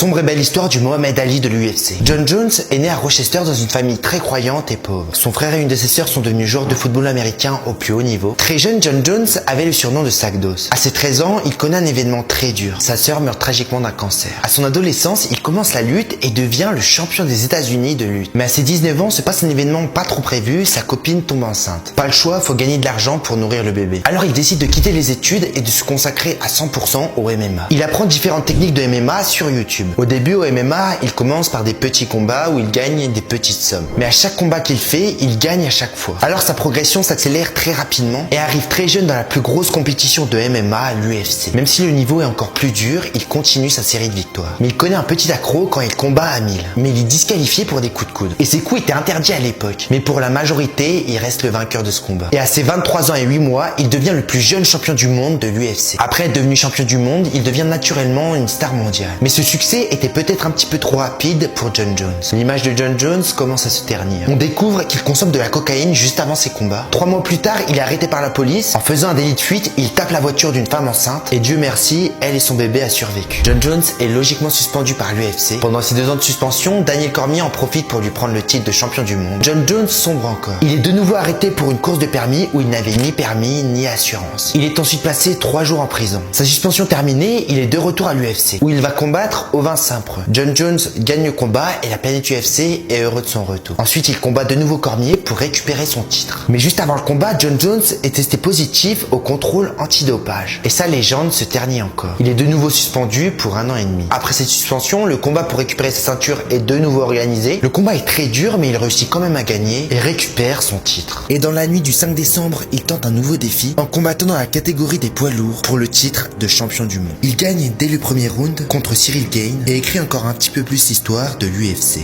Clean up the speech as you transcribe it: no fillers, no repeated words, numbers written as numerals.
sombre et belle histoire du Mohamed Ali de l'UFC. John Jones est né à Rochester dans une famille très croyante et pauvre. Son frère et une de ses sœurs sont devenus joueurs de football américain au plus haut niveau. Très jeune, John Jones avait le surnom de sac d'os. À ses 13 ans, il connaît un événement très dur. Sa sœur meurt tragiquement d'un cancer. À son adolescence, il commence la lutte et devient le champion des États-Unis de lutte. Mais à ses 19 ans, se passe un événement pas trop prévu, sa copine tombe enceinte. Pas le choix, faut gagner de l'argent pour nourrir le bébé. Alors il décide de quitter les études et de se consacrer à 100% au MMA. Il apprend différentes techniques de MMA sur YouTube. Au début au MMA, il commence par des petits combats où il gagne des petites sommes. Mais à chaque combat qu'il fait, il gagne à chaque fois. Alors sa progression s'accélère très rapidement et arrive très jeune dans la plus grosse compétition de MMA, l'UFC. Même si le niveau est encore plus dur, il continue sa série de victoires. Mais il connaît un petit accro quand il combat à 1000. Mais il est disqualifié pour des coups de coude. Et ses coups étaient interdits à l'époque. Mais pour la majorité, il reste le vainqueur de ce combat. Et à ses 23 ans et 8 mois, il devient le plus jeune champion du monde de l'UFC. Après être devenu champion du monde, il devient naturellement une star mondiale. Mais ce succès était peut-être un petit peu trop rapide pour John Jones. L'image de John Jones commence à se ternir. On découvre qu'il consomme de la cocaïne juste avant ses combats. 3 mois plus tard, il est arrêté par la police. En faisant un délit de fuite, il tape la voiture d'une femme enceinte et Dieu merci, elle et son bébé a survécu. John Jones est logiquement suspendu par l'UFC. Pendant ces 2 ans de suspension, Daniel Cormier en profite pour lui prendre le titre de champion du monde. John Jones sombre encore. Il est de nouveau arrêté pour une course de permis où il n'avait ni permis ni assurance. Il est ensuite placé 3 jours en prison. Sa suspension terminée, il est de retour à l'UFC où il va combattre Ovin Saint-Preux. John Jones gagne le combat et la planète UFC est heureux de son retour. Ensuite, il combat de nouveau Cormier pour récupérer son titre. Mais juste avant le combat, John Jones est testé positif au contrôle antidopage. Et sa légende se ternit encore. Il est de nouveau suspendu pour 1 an et demi. Après cette suspension, le combat pour récupérer sa ceinture est de nouveau organisé. Le combat est très dur, mais il réussit quand même à gagner et récupère son titre. Et dans la nuit du 5 décembre, il tente un nouveau défi en combattant dans la catégorie des poids lourds pour le titre de champion du monde. Il gagne dès le premier round contre Cyril Gane et écrit encore un petit peu plus l'histoire de l'UFC.